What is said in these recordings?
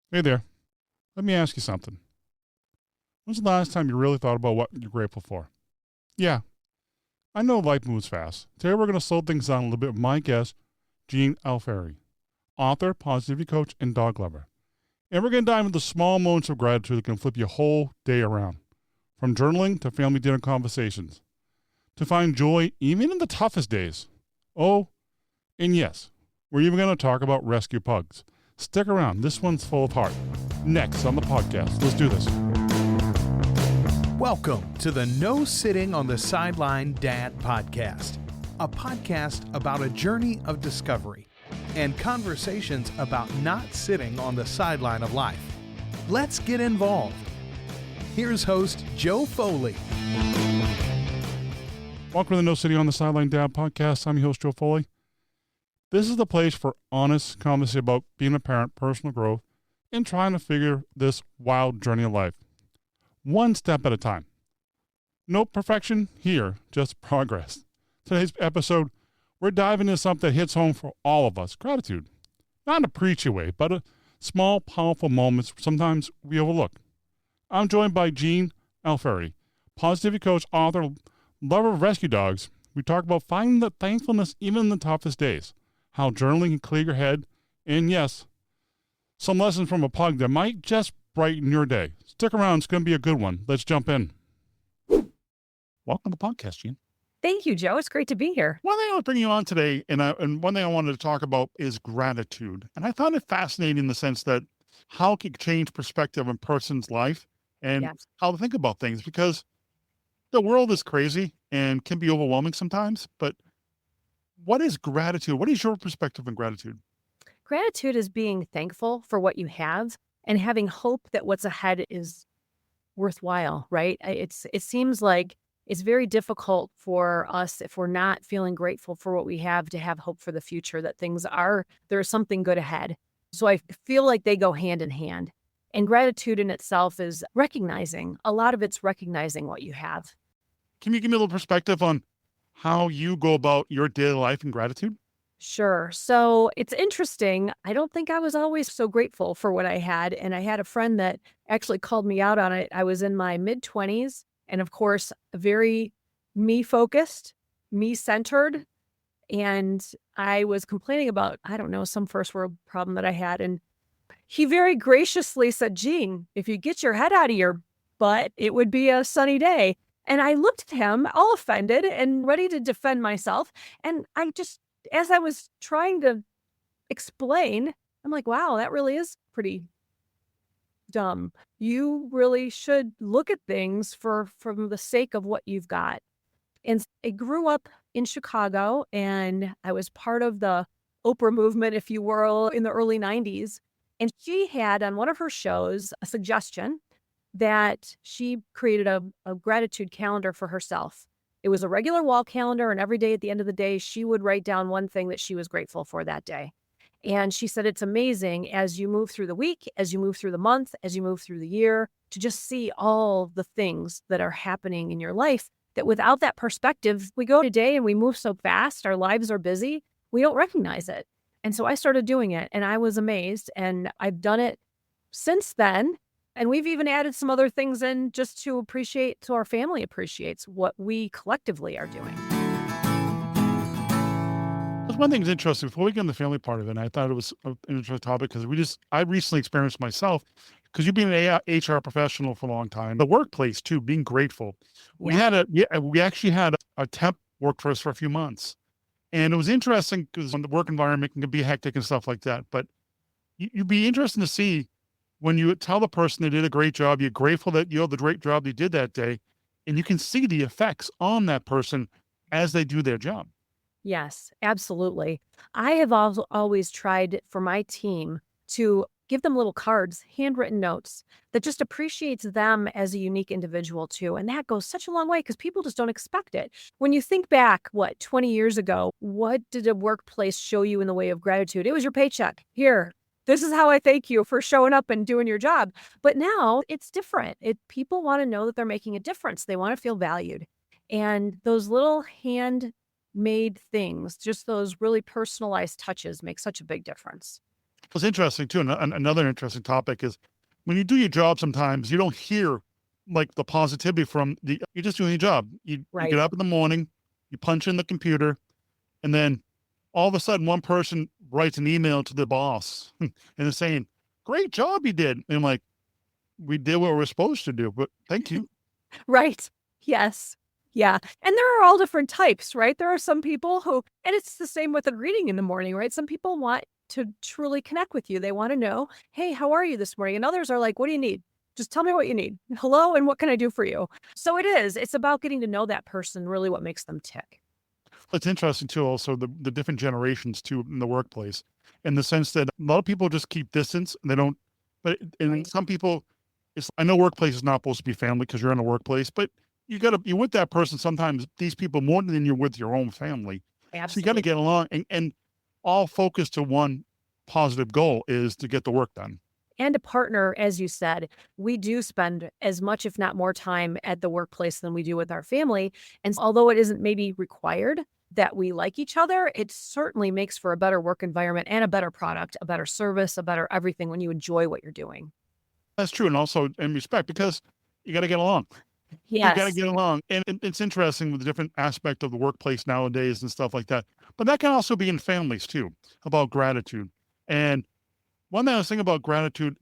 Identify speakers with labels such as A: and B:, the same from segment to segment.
A: Hey there. Let me ask you something. When's the last time you really thought about what you're grateful for? Yeah, I know life moves fast. Today we're going to slow things down a little bit with my guest, Jean Alfieri, author, positivity coach, and dog lover. And we're going to dive into the small moments of gratitude that can flip your whole day around. From journaling to family dinner conversations. To find joy even in the toughest days. Oh, and yes, we're even going to talk about rescue pugs. Stick around. This one's full of heart. Next on the podcast. Let's do this.
B: Welcome to the No Sitting on the Sideline Dad podcast, a podcast about a journey of discovery and conversations about not sitting on the sideline of life. Let's get involved. Here's host Joe Foley.
A: Welcome to the No Sitting on the Sideline Dad podcast. I'm your host, Joe Foley. This is the place for honest conversation about being a parent, personal growth, and trying to figure this wild journey of life. One step at a time. No perfection here, just progress. Today's episode, we're diving into something that hits home for all of us, gratitude. Not in a preachy way, but a small, powerful moments sometimes we overlook. I'm joined by Jean Alfieri, positivity coach, author, lover of rescue dogs. We talk about finding the thankfulness even in the toughest days, how journaling can clear your head, and yes, some lessons from a pug that might just brighten your day. Stick around, it's going to be a good one. Let's jump in. Welcome to the podcast, Jean.
C: Thank you, Joe. It's great to be here.
A: One thing I was bringing you on today, and one thing I wanted to talk about is gratitude. And I found it fascinating in the sense that how it can change perspective in a person's life and
C: Yes.
A: how to think about things, because the world is crazy and can be overwhelming sometimes. But what is gratitude? What is your perspective on gratitude?
C: Gratitude is being thankful for what you have and having hope that what's ahead is worthwhile, right? It seems like it's very difficult for us if we're not feeling grateful for what we have to have hope for the future, that there's something good ahead. So I feel like they go hand in hand. And gratitude in itself is a lot of it's recognizing what you have.
A: Can you give me a little perspective on how you go about your daily life in gratitude?
C: Sure. So it's interesting. I don't think I was always so grateful for what I had. And I had a friend that actually called me out on it. I was in my mid-20s and, of course, very me-focused, me-centered. And I was complaining about, I don't know, some first world problem that I had. And he very graciously said, Jean, if you get your head out of your butt, it would be a sunny day. And I looked at him all offended and ready to defend myself. And as I was trying to explain, I'm like, wow, that really is pretty dumb. You really should look at things from the sake of what you've got. And I grew up in Chicago and I was part of the Oprah movement, if you will, in the early 90s. And she had on one of her shows a suggestion that she created a gratitude calendar for herself. It was a regular wall calendar, and every day at the end of the day, she would write down one thing that she was grateful for that day. And she said it's amazing as you move through the week, as you move through the month, as you move through the year, to just see all the things that are happening in your life, that without that perspective, we go today and we move so fast, our lives are busy, we don't recognize it. And so I started doing it, and I was amazed, and I've done it since then. And we've even added some other things in just so our family appreciates what we collectively are doing.
A: That's one thing that's interesting. Before we get in the family part of it, and I thought it was an interesting topic because I recently experienced myself, because you've been an HR professional for a long time, the workplace too, being grateful. We actually had a temp work for us for a few months. And it was interesting because the work environment can be hectic and stuff like that. But you'd be interesting to see when you tell the person they did a great job, you're grateful that you know the great job they did that day, and you can see the effects on that person as they do their job.
C: Yes, absolutely. I have always tried for my team to give them little cards, handwritten notes that just appreciates them as a unique individual too. And that goes such a long way because people just don't expect it. When you think back, 20 years ago, what did a workplace show you in the way of gratitude? It was your paycheck. Here, this is how I thank you for showing up and doing your job. But now it's different. People want to know that they're making a difference. They want to feel valued. And those little handmade things, just those really personalized touches make such a big difference.
A: What's interesting too, and another interesting topic is when you do your job, sometimes you don't hear like the positivity you're just doing your job. You
C: Right.
A: get up in the morning, you punch in the computer, and then all of a sudden one person writes an email to the boss and they're saying, great job you did. And I'm like, we did what we're supposed to do, but thank you.
C: Right. Yes. Yeah. And there are all different types, right? There are some people who, and it's the same with the greeting in the morning, right? Some people want to truly connect with you. They want to know, hey, how are you this morning? And others are like, what do you need? Just tell me what you need. Hello, and what can I do for you? So it's about getting to know that person, really what makes them tick.
A: It's interesting too, also the different generations too in the workplace, in the sense that a lot of people just keep distance and they don't, but and
C: Right.
A: some people, I know workplace is not supposed to be family because you're in a workplace, but you're with that person sometimes, these people more than you're with your own family. So you got to
C: Absolutely.
A: get along and all focus to one positive goal is to get the work done.
C: And a partner, as you said, we do spend as much, if not more time at the workplace than we do with our family. And although it isn't maybe required that we like each other, it certainly makes for a better work environment and a better product, a better service, a better everything when you enjoy what you're doing.
A: That's true. And also in respect, because you got to get along. You got to
C: Yes.
A: get along. And it's interesting with the different aspect of the workplace nowadays and stuff like that. But that can also be in families too, about gratitude. And one thing I was thinking about gratitude,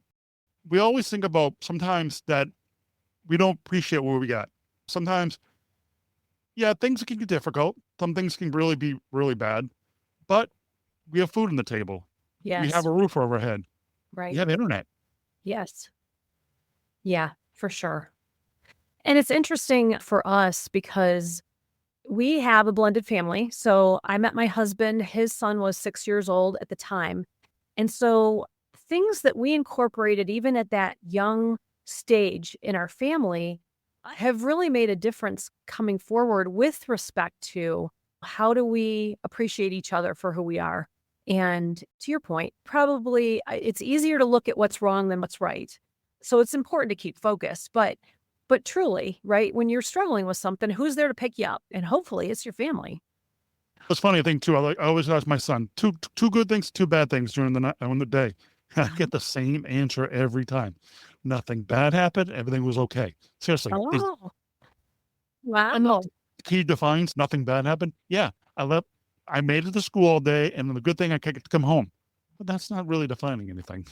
A: we always think about sometimes that we don't appreciate what we got. Sometimes, yeah, things can get difficult. Some things can really be really bad, but we have food on the table. We have
C: Yes.
A: a roof over our head. We
C: Right.
A: have internet.
C: Yes. Yeah, for sure. And it's interesting for us because we have a blended family. So I met my husband, his son was 6 years old at the time. And so things that we incorporated even at that young stage in our family have really made a difference coming forward with respect to how do we appreciate each other for who we are. And to your point, probably it's easier to look at what's wrong than what's right. So it's important to keep focused, but truly, right? When you're struggling with something, who's there to pick you up? And hopefully it's your family.
A: It's funny thing too. I always ask my son two good things, two bad things during the night on the day. I get the same answer every time. Nothing bad happened. Everything was okay. Seriously,
C: Oh,
A: I know
C: wow.
A: he defines nothing bad happened. Yeah, I made it to school all day, and the good thing I could come home. But that's not really defining anything.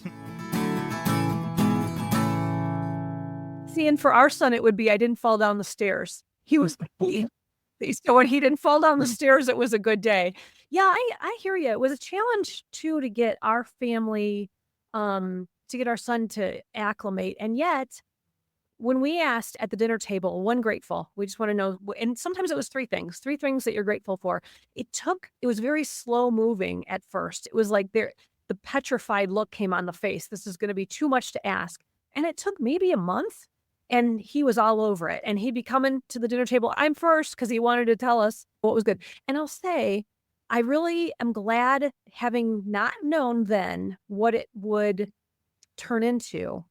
C: See, and for our son, it would be, I didn't fall down the stairs. He was so when he didn't fall down the stairs, it was a good day. Yeah, I hear you. It was a challenge too to get our family, to get our son to acclimate. And yet, when we asked at the dinner table, one grateful, we just want to know, and sometimes it was three things that you're grateful for. It was very slow moving at first. It was like the petrified look came on the face. This is going to be too much to ask. And it took maybe a month. And he was all over it. And he'd be coming to the dinner table. I'm first because he wanted to tell us what was good. And I'll say, I really am glad having not known then what it would turn into.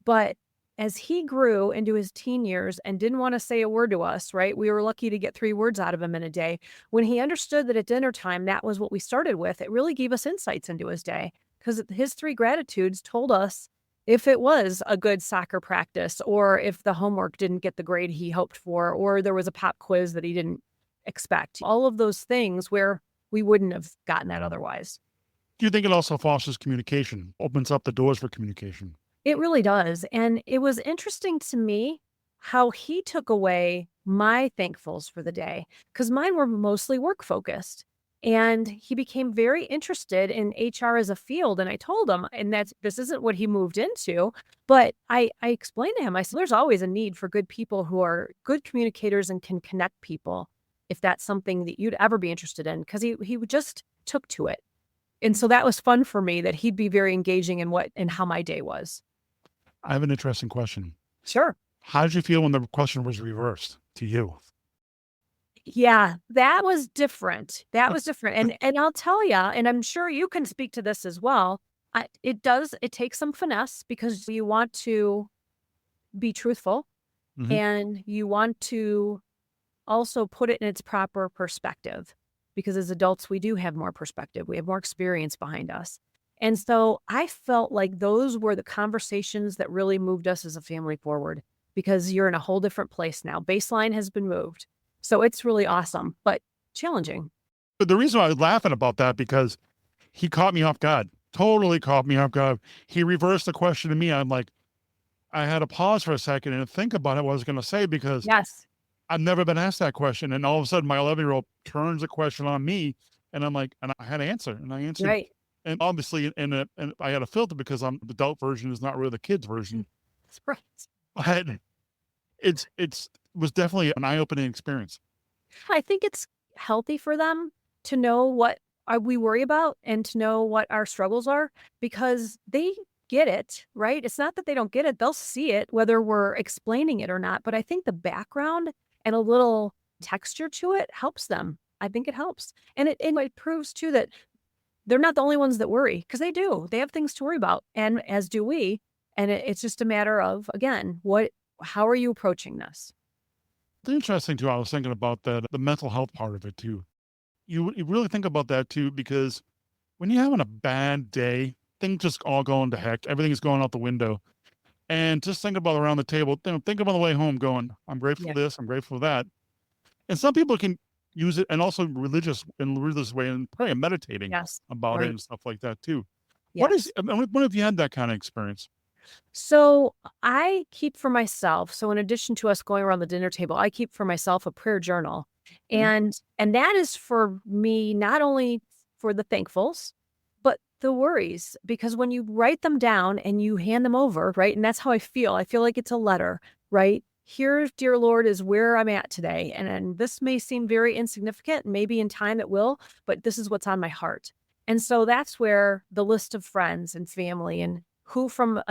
C: But as he grew into his teen years and didn't want to say a word to us, right? We were lucky to get 3 words out of him in a day. When he understood that at dinner time, that was what we started with, it really gave us insights into his day because his 3 gratitudes told us if it was a good soccer practice or if the homework didn't get the grade he hoped for, or there was a pop quiz that he didn't expect. All of those things where we wouldn't have gotten that otherwise.
A: Do you think it also fosters communication, opens up the doors for communication?
C: It really does. And it was interesting to me how he took away my thankfuls for the day because mine were mostly work focused. And he became very interested in HR as a field. And I told him, and this isn't what he moved into, but I explained to him, I said, there's always a need for good people who are good communicators and can connect people if that's something that you'd ever be interested in, because he just took to it. And so that was fun for me that he'd be very engaging in what and how my day was.
A: I have an interesting question.
C: Sure.
A: How did you feel when the question was reversed to you?
C: Yeah, that was different. That was different. And I'll tell you, and I'm sure you can speak to this as well. It takes some finesse because you want to be truthful
A: Mhm.
C: and you want to also put it in its proper perspective because as adults, we do have more perspective. We have more experience behind us. And so I felt like those were the conversations that really moved us as a family forward, because you're in a whole different place now. Baseline has been moved. So it's really awesome, but challenging.
A: But the reason why I was laughing about that, because he caught me off guard, totally caught me off guard. He reversed the question to me. I'm like, I had to pause for a second and think about what I was going to say, because
C: Yes.
A: I've never been asked that question. And all of a sudden, my 11-year-old turns the question on me, and I'm like, and I had to answer, and I answered.
C: Right.
A: And obviously, and I had a filter because the adult version is not really the kids version.
C: That's right.
A: But it's was definitely an eye-opening experience.
C: I think it's healthy for them to know what we worry about and to know what our struggles are, because they get it, right? It's not that they don't get it. They'll see it, whether we're explaining it or not. But I think the background and a little texture to it helps them. I think it helps. And it proves too that they're not the only ones that worry, because they do. They have things to worry about, and as do we. And it's just a matter of, again, how are you approaching this?
A: It's interesting too. I was thinking about that, the mental health part of it too. You really think about that too, because when you're having a bad day, things just all going to heck. Everything's going out the window. And just think about around the table, think about the way home going, I'm grateful for this, I'm grateful for that. And some people can use it, and also religious way, and pray and meditating about it and stuff like that too.
C: Yes.
A: When have you had that kind of experience?
C: So I keep for myself. So in addition to us going around the dinner table, I keep for myself a prayer journal. And that is for me, not only for the thankfuls, but the worries, because when you write them down and you hand them over, right? And that's how I feel. I feel like it's a letter, right? Here, dear Lord, is where I'm at today. And this may seem very insignificant. Maybe in time it will, but this is what's on my heart. And so that's where the list of friends and family, and who from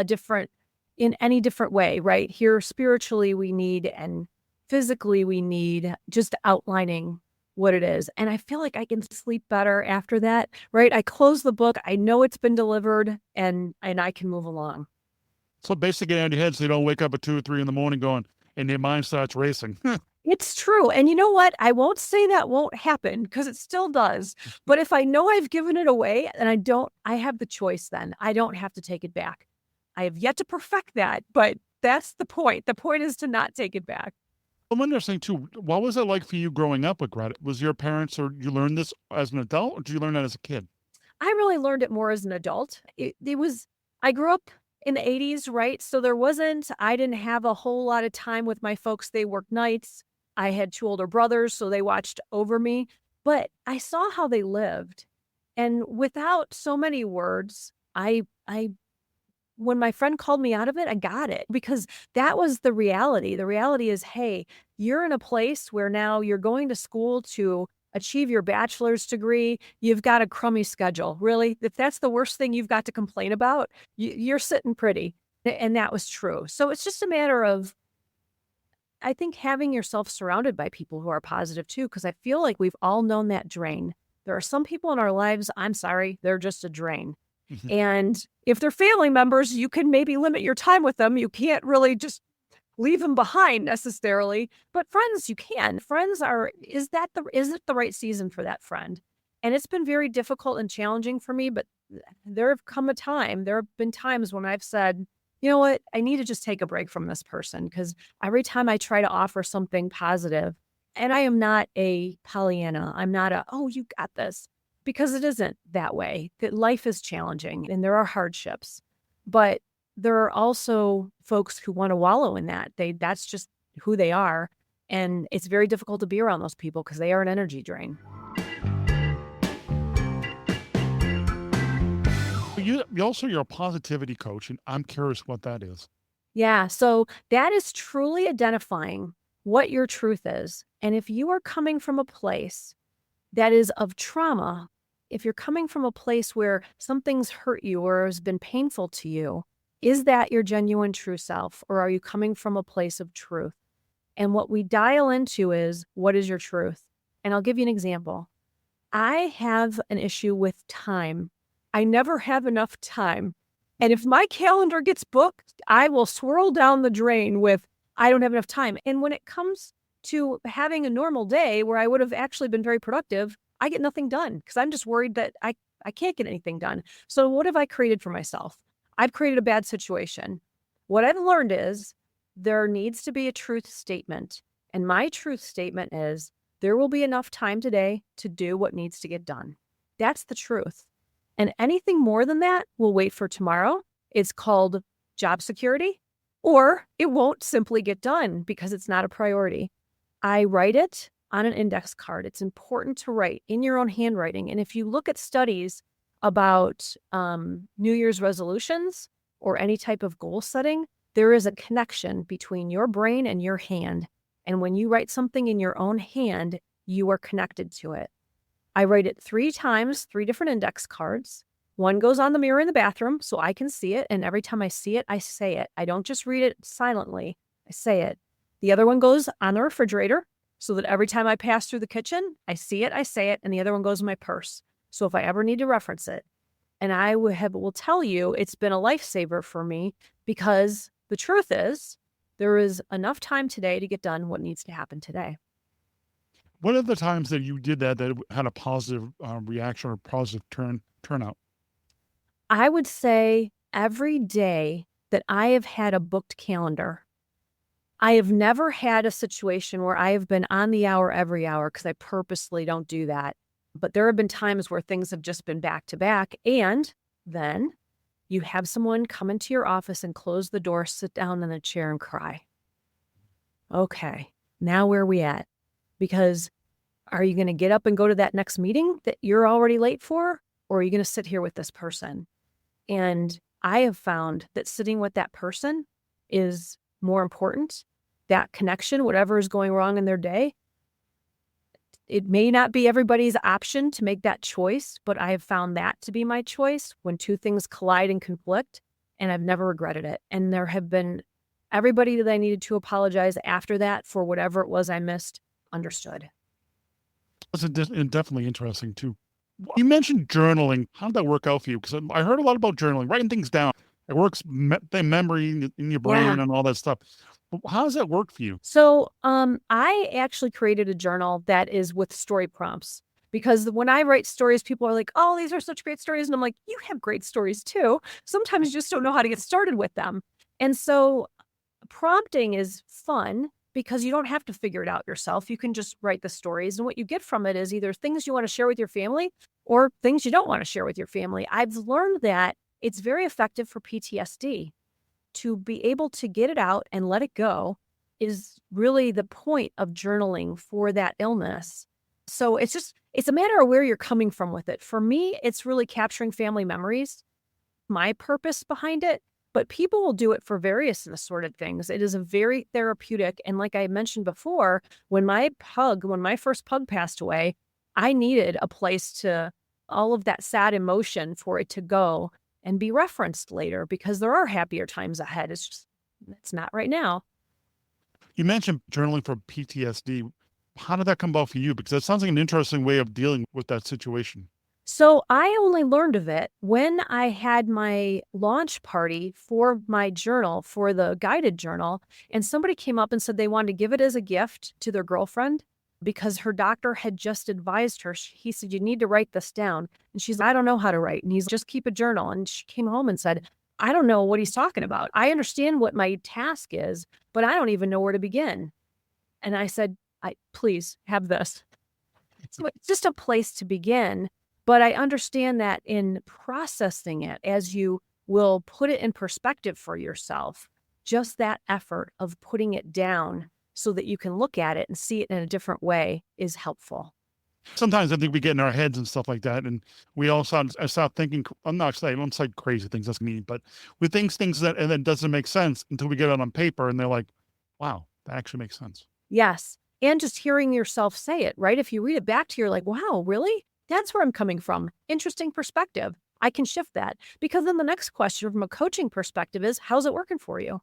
C: in any different way, right? Here, spiritually we need, and physically we need, just outlining what it is. And I feel like I can sleep better after that, right? I close the book, I know it's been delivered, and I can move along.
A: So basically get out of your head so you don't wake up at 2 or 3 in the morning going, and your mind starts racing.
C: It's true. And you know what? I won't say that won't happen, because it still does. But if I know I've given it away and I have the choice then. I don't have to take it back. I have yet to perfect that, but that's the point. The point is to not take it back.
A: I'm interesting too. What was it like for you growing up with gratitude? Was your parents, or you learned this as an adult, or did you learn that as a kid?
C: I really learned it more as an adult. I grew up in the 80s, right? So I didn't have a whole lot of time with my folks. They worked nights. I had 2 older brothers, so they watched over me, but I saw how they lived. And without so many words, when my friend called me out of it, I got it, because that was the reality. The reality is, hey, you're in a place where now you're going to school to achieve your bachelor's degree. You've got a crummy schedule. Really? If that's the worst thing you've got to complain about, you're sitting pretty. And that was true. So it's just a matter of, I think, having yourself surrounded by people who are positive too, because I feel like we've all known that drain. There are some people in our lives, I'm sorry, they're just a drain. And if they're family members, you can maybe limit your time with them. You can't really just leave them behind necessarily, but friends, you can. Is it the right season for that friend? And it's been very difficult and challenging for me, but there have been times when I've said, you know what, I need to just take a break from this person, because every time I try to offer something positive, and I am not a Pollyanna, I'm not oh, you got this, because it isn't that way. That life is challenging and there are hardships, but there are also folks who want to wallow in that. That's just who they are. And it's very difficult to be around those people, because they are an energy drain.
A: You're a positivity coach, and I'm curious what that is.
C: Yeah. So that is truly identifying what your truth is. And if you are coming from a place that is of trauma, if you're coming from a place where something's hurt you or has been painful to you, is that your genuine true self, or are you coming from a place of truth? And what we dial into is, what is your truth? And I'll give you an example. I have an issue with time. I never have enough time. And if my calendar gets booked, I will swirl down the drain with, I don't have enough time. And when it comes to having a normal day where I would have actually been very productive, I get nothing done, because I'm just worried that I I can't get anything done. So what have I created for myself? I've created a bad situation. What I've learned is there needs to be a truth statement. And my truth statement is there will be enough time today to do what needs to get done. That's the truth. And anything more than that will wait for tomorrow. It's called job security, or it won't simply get done because it's not a priority. I write it on an index card. It's important to write in your own handwriting. And if you look at studies about New Year's resolutions or any type of goal setting, there is a connection between your brain and your hand. And when you write something in your own hand, you are connected to it. I write it 3 times, 3 different index cards. One goes on the mirror in the bathroom so I can see it. And every time I see it, I say it. I don't just read it silently. I say it. The other one goes on the refrigerator so that every time I pass through the kitchen, I see it, I say it, and the other one goes in my purse. So if I ever need to reference it, and I will tell you it's been a lifesaver for me because the truth is there is enough time today to get done what needs to happen today.
A: What are the times that you did that had a positive reaction or positive turnout?
C: I would say every day that I have had a booked calendar. I have never had a situation where I have been on the hour every hour because I purposely don't do that. But there have been times where things have just been back to back. And then you have someone come into your office and close the door, sit down in a chair and cry. Okay, now where are we at? Because are you going to get up and go to that next meeting that you're already late for? Or are you going to sit here with this person? And I have found that sitting with that person is more important. That connection, whatever is going wrong in their day, it may not be everybody's option to make that choice, but I have found that to be my choice when 2 things collide and conflict, and I've never regretted it. And there have been everybody that I needed to apologize after that for whatever it was I missed, understood.
A: That's definitely interesting too. You mentioned journaling. How did that work out for you? Because I heard a lot about journaling, writing things down. It works the memory in your brain and all that stuff. But how does that work for you?
C: So I actually created a journal that is with story prompts because when I write stories, people are like, oh, these are such great stories. And I'm like, you have great stories too. Sometimes you just don't know how to get started with them. And so prompting is fun because you don't have to figure it out yourself. You can just write the stories. And what you get from it is either things you want to share with your family or things you don't want to share with your family. I've learned that it's very effective for PTSD. To be able to get it out and let it go is really the point of journaling for that illness. So it's a matter of where you're coming from with it. For me, it's really capturing family memories, my purpose behind it, but people will do it for various and assorted things. It is a very therapeutic. And like I mentioned before, when my first pug passed away, I needed a place to all of that sad emotion for it to go and be referenced later because there are happier times ahead. It's not right now.
A: You mentioned journaling for PTSD. How did that come about for you? Because that sounds like an interesting way of dealing with that situation.
C: So I only learned of it when I had my launch party for my journal, for the guided journal, and somebody came up and said they wanted to give it as a gift to their girlfriend because her doctor had just advised her. He said, you need to write this down. And she's like, I don't know how to write. And he's just keep a journal. And she came home and said, I don't know what he's talking about. I understand what my task is, but I don't even know where to begin. And I said, please have this. So it's just a place to begin. But I understand that in processing it, as you will put it in perspective for yourself, just that effort of putting it down so that you can look at it and see it in a different way is helpful.
A: Sometimes I think we get in our heads and stuff like that. And we all start thinking, I'm not saying crazy things, that's mean, but we think things that, and then doesn't make sense until we get it on paper and they're like, wow, that actually makes sense.
C: Yes. And just hearing yourself say it, right? If you read it back to you, you're like, wow, really? That's where I'm coming from. Interesting perspective. I can shift that because then the next question from a coaching perspective is, how's it working for you?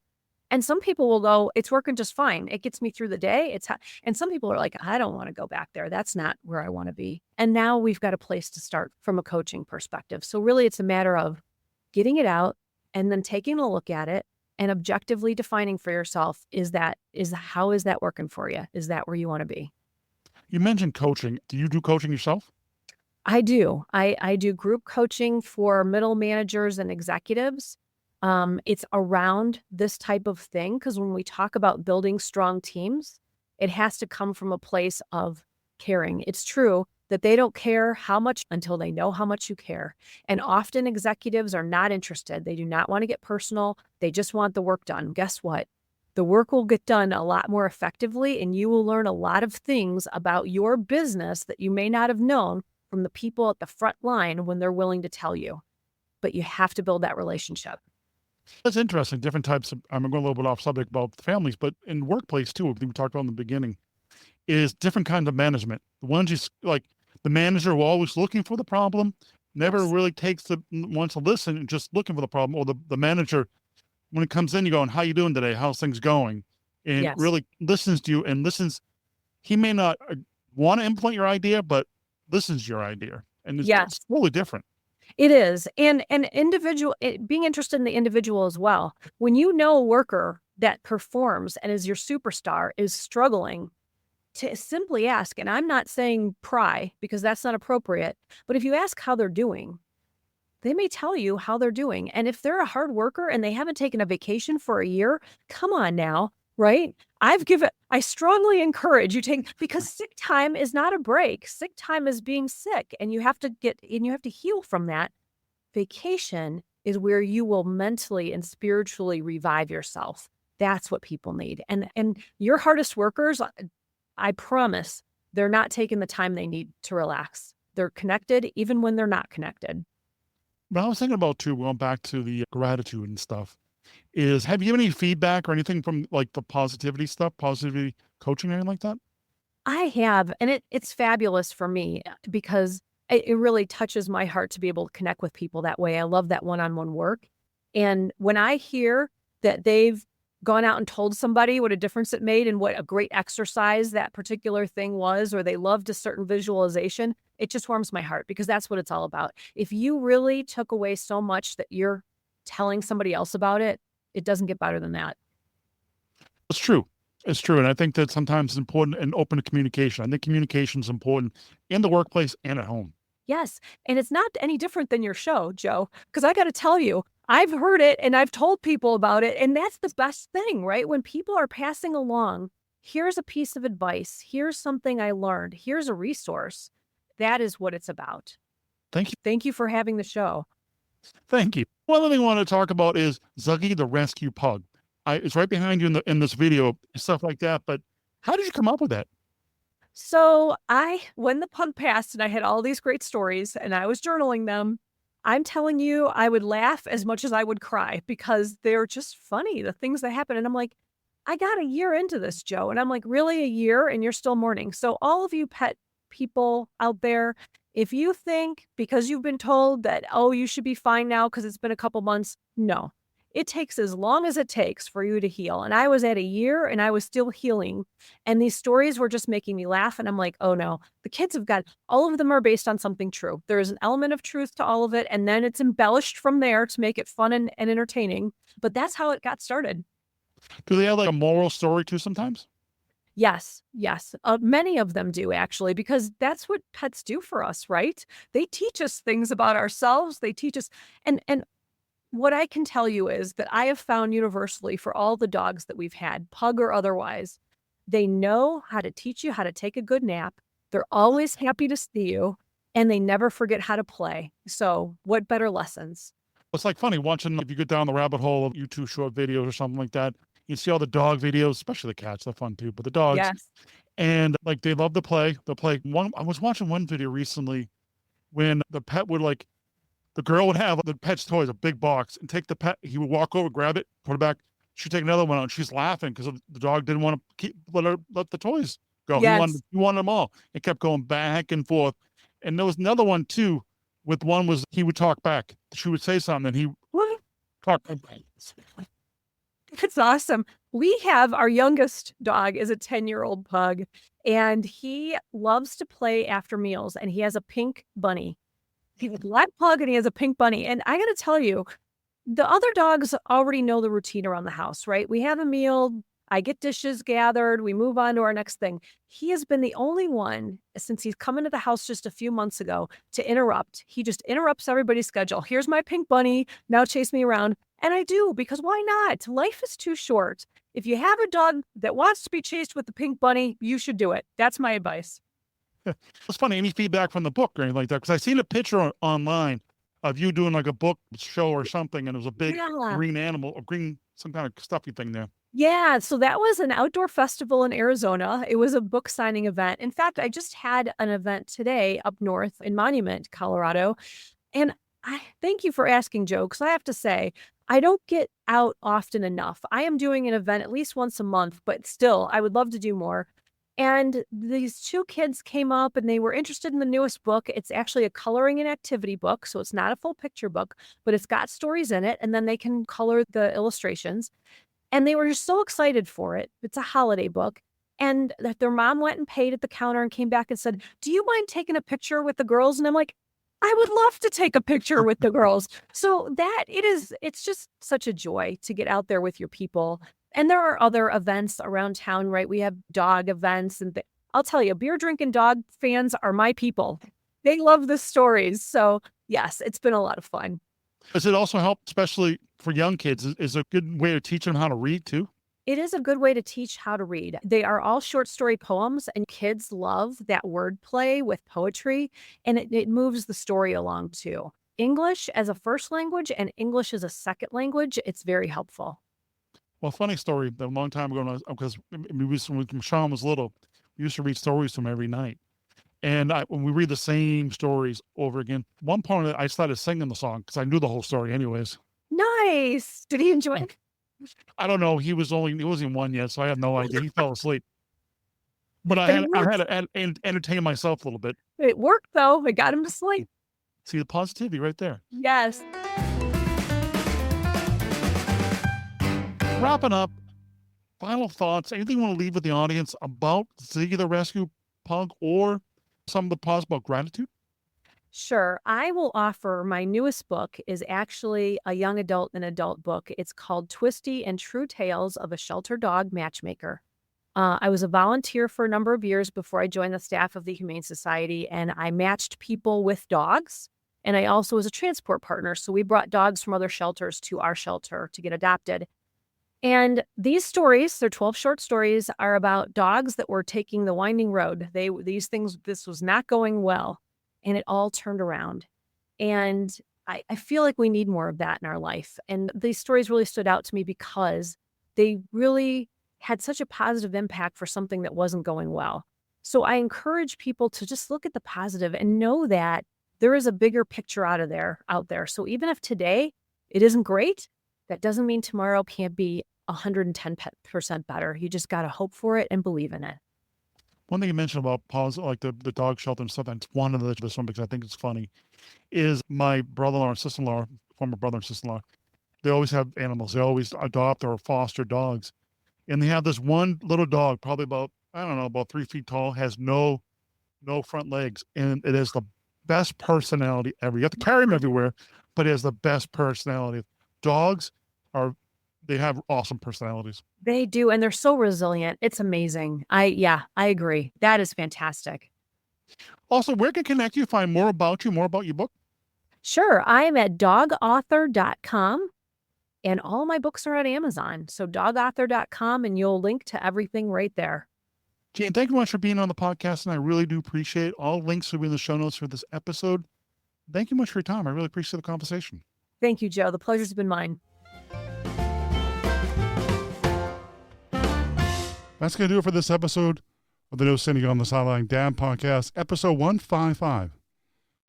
C: And some people will go, it's working just fine. It gets me through the day. And some people are like, I don't want to go back there. That's not where I want to be. And now we've got a place to start from a coaching perspective. So really it's a matter of getting it out and then taking a look at it and objectively defining for yourself, how is that working for you? Is that where you want to be?
A: You mentioned coaching. Do you do coaching yourself?
C: I do. I do group coaching for middle managers and executives. It's around this type of thing because when we talk about building strong teams, it has to come from a place of caring. It's true that they don't care how much until they know how much you care. And often executives are not interested. They do not want to get personal. They just want the work done. Guess what? The work will get done a lot more effectively, and you will learn a lot of things about your business that you may not have known from the people at the front line when they're willing to tell you. But you have to build that relationship.
A: That's interesting. Different types of, I'm going a little bit off subject about families, but in workplace too, we talked about in the beginning, is different kinds of management. The ones like the manager who always looking for the problem, never
C: Yes.
A: really wants to listen and just looking for the problem. Or the manager, when it comes in, you going, how you doing today? How's things going? And
C: Yes.
A: really listens to you and listens. He may not want to implement your idea, but listens to your idea. And it's
C: Yes.
A: totally different.
C: It is. And being interested in the individual as well. When you know a worker that performs and is your superstar is struggling, to simply ask, and I'm not saying pry because that's not appropriate, but if you ask how they're doing, they may tell you how they're doing. And if they're a hard worker and they haven't taken a vacation for a year, come on now, right? I strongly encourage you because sick time is not a break. Sick time is being sick and you have to heal from that. Vacation is where you will mentally and spiritually revive yourself. That's what people need. And your hardest workers, I promise, they're not taking the time they need to relax. They're connected even when they're not connected.
A: But I was thinking about too, going back to the gratitude and stuff, is have you any feedback or anything from like the positivity stuff, positivity coaching, or anything like that?
C: I have, and it's fabulous for me because it really touches my heart to be able to connect with people that way. I love that one-on-one work. And when I hear that they've gone out and told somebody what a difference it made and what a great exercise that particular thing was, or they loved a certain visualization, it just warms my heart because that's what it's all about. If you really took away so much that you're telling somebody else about it, it doesn't get better than that.
A: It's true. It's true. And I think that sometimes it's important and open communication. I think communication is important in the workplace and at home.
C: Yes. And it's not any different than your show, Joe, because I got to tell you, I've heard it and I've told people about it. And that's the best thing, right? When people are passing along, here's a piece of advice. Here's something I learned. Here's a resource. That is what it's about.
A: Thank you.
C: Thank you for having the show.
A: Thank you. One other thing I want to talk about is Ziggy the rescue pug. It's right behind you in this video and stuff like that. But how did you come up with that?
C: So when the pug passed and I had all these great stories and I was journaling them, I'm telling you, I would laugh as much as I would cry because they're just funny, the things that happen. And I'm like, I got a year into this, Joe. And I'm like, really, a year and you're still mourning? So all of you pet people out there, if you think because you've been told that, oh, you should be fine now because it's been a couple months, no. It takes as long as it takes for you to heal. And I was at a year and I was still healing. And these stories were just making me laugh. And I'm like, oh no, the kids have got, all of them are based on something true. There is an element of truth to all of it. And then it's embellished from there to make it fun and entertaining. But that's how it got started.
A: Do they have like a moral story too sometimes?
C: Yes. Many of them do actually, because that's what pets do for us, right? They teach us things about ourselves. They teach us, and what I can tell you is that I have found universally for all the dogs that we've had, pug or otherwise, they know how to teach you how to take a good nap. They're always happy to see you, and they never forget how to play. So what better lessons?
A: It's like funny watching, if you get down the rabbit hole of YouTube short videos or something like that, you see all the dog videos, especially the cats, they're fun too, but the dogs.
C: Yes.
A: And like they love to play. They'll play I was watching one video recently when the pet would the girl would have the pet's toys, a big box, and take the pet. He would walk over, grab it, put it back. She'd take another one out. And she's laughing because the dog didn't want to let the toys go.
C: Yes.
A: He wanted them all. It kept going back and forth. And there was another one too. With one was he would talk back. She would say something, and he would talk.
C: It's awesome. We have our youngest dog is a 10-year-old pug, and he loves to play after meals, and he has a pink bunny. He's a black pug, and he has a pink bunny. And I got to tell you, the other dogs already know the routine around the house, right? We have a meal. I get dishes gathered. We move on to our next thing. He has been the only one since he's come into the house just a few months ago to interrupt. He just interrupts everybody's schedule. Here's my pink bunny. Now chase me around. And I do, because why not? Life is too short. If you have a dog that wants to be chased with the pink bunny, you should do it. That's my advice.
A: It's funny. Any feedback from the book or anything like that? Because I seen a picture online of you doing like a book show or something, and it was a big green animal or green, some kind of stuffy thing there.
C: Yeah, so that was an outdoor festival in Arizona. It was a book signing event. In fact, I just had an event today up north in Monument, Colorado. And I thank you for asking, Joe, because I have to say, I don't get out often enough. I am doing an event at least once a month, but still, I would love to do more. And these two kids came up and they were interested in the newest book. It's actually a coloring and activity book. So it's not a full picture book, but it's got stories in it. And then they can color the illustrations. And they were just so excited for it. It's a holiday book. And that their mom went and paid at the counter and came back and said, "Do you mind taking a picture with the girls?" And I'm like, I would love to take a picture with the girls. So it's just such a joy to get out there with your people. And there are other events around town, right? We have dog events. And I'll tell you, beer drinking dog fans are my people. They love the stories. So yes, it's been a lot of fun.
A: Does it also help, especially for young kids? Is a good way to teach them how to read too?
C: It is a good way to teach how to read. They are all short story poems, and kids love that wordplay with poetry, and it moves the story along too. English as a first language and English as a second language, it's very helpful.
A: Well, funny story. A long time ago, because when Sean was little, we used to read stories to him every night. And when we read the same stories over again, one point I started singing the song because I knew the whole story anyways.
C: Nice. Did he enjoy it?
A: I don't know. He wasn't one yet, so I had no idea. He fell asleep. But I had to entertain myself a little bit.
C: It worked though. It got him to sleep.
A: See the positivity right there.
C: Yes.
A: Wrapping up, final thoughts. Anything you want to leave with the audience about Ziggy the Rescue Pug or some of the thoughts about gratitude?
C: Sure. I will offer my newest book is actually a young adult and adult book. It's called Twisty and True Tales of a Shelter Dog Matchmaker. I was a volunteer for a number of years before I joined the staff of the Humane Society, and I matched people with dogs. And I also was a transport partner. So we brought dogs from other shelters to our shelter to get adopted. And these stories, they're 12 short stories, are about dogs that were taking the winding road. This was not going well. And it all turned around. And I feel like we need more of that in our life. And these stories really stood out to me because they really had such a positive impact for something that wasn't going well. So I encourage people to just look at the positive and know that there is a bigger picture out there. So even if today it isn't great, that doesn't mean tomorrow can't be 110% better. You just got to hope for it and believe in it.
A: One thing you mentioned about like the dog shelter and stuff, and it's one of this one because I think it's funny, is my brother-in-law and sister-in-law, former brother and sister-in-law, they always have animals. They always adopt or foster dogs. And they have this one little dog, probably about 3 feet tall, has no front legs. And it is the best personality ever. You have to carry him everywhere, but it has the best personality. Dogs they have awesome personalities.
C: They do. And they're so resilient. It's amazing. I agree. That is fantastic.
A: Also, where can connect you, find more about your book?
C: Sure. I am at dogauthor.com and all my books are at Amazon. So dogauthor.com and you'll link to everything right there.
A: Jane, thank you much for being on the podcast. And I really do appreciate it. All links will be in the show notes for this episode. Thank you much for your time. I really appreciate the conversation.
C: Thank you, Joe. The pleasure's been mine.
A: That's going to do it for this episode of the No Sitting on the Sideline Dad podcast, episode 155.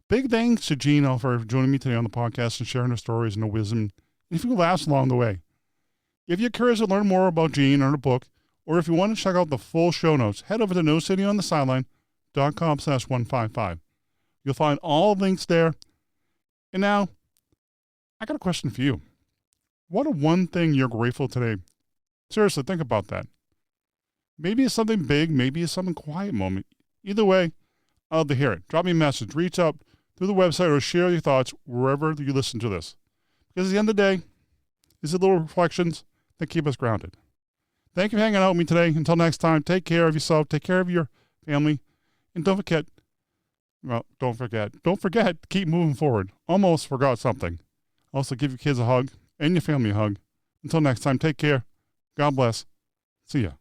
A: Big thanks to Jean Alfieri for joining me today on the podcast and sharing her stories and her wisdom and a few laughs along the way. If you're curious to learn more about Jean or her book, or if you want to check out the full show notes, head over to nosittingonthesideline.com/155. You'll find all links there. And now, I got a question for you. What is one thing you're grateful today? Seriously, think about that. Maybe it's something big, maybe it's something quiet moment. Either way, I'd love to hear it. Drop me a message, reach out through the website, or share your thoughts wherever you listen to this. Because at the end of the day, these are little reflections that keep us grounded. Thank you for hanging out with me today. Until next time, take care of yourself, take care of your family, and don't forget, keep moving forward. Almost forgot something. Also, give your kids a hug and your family a hug. Until next time, take care. God bless. See ya.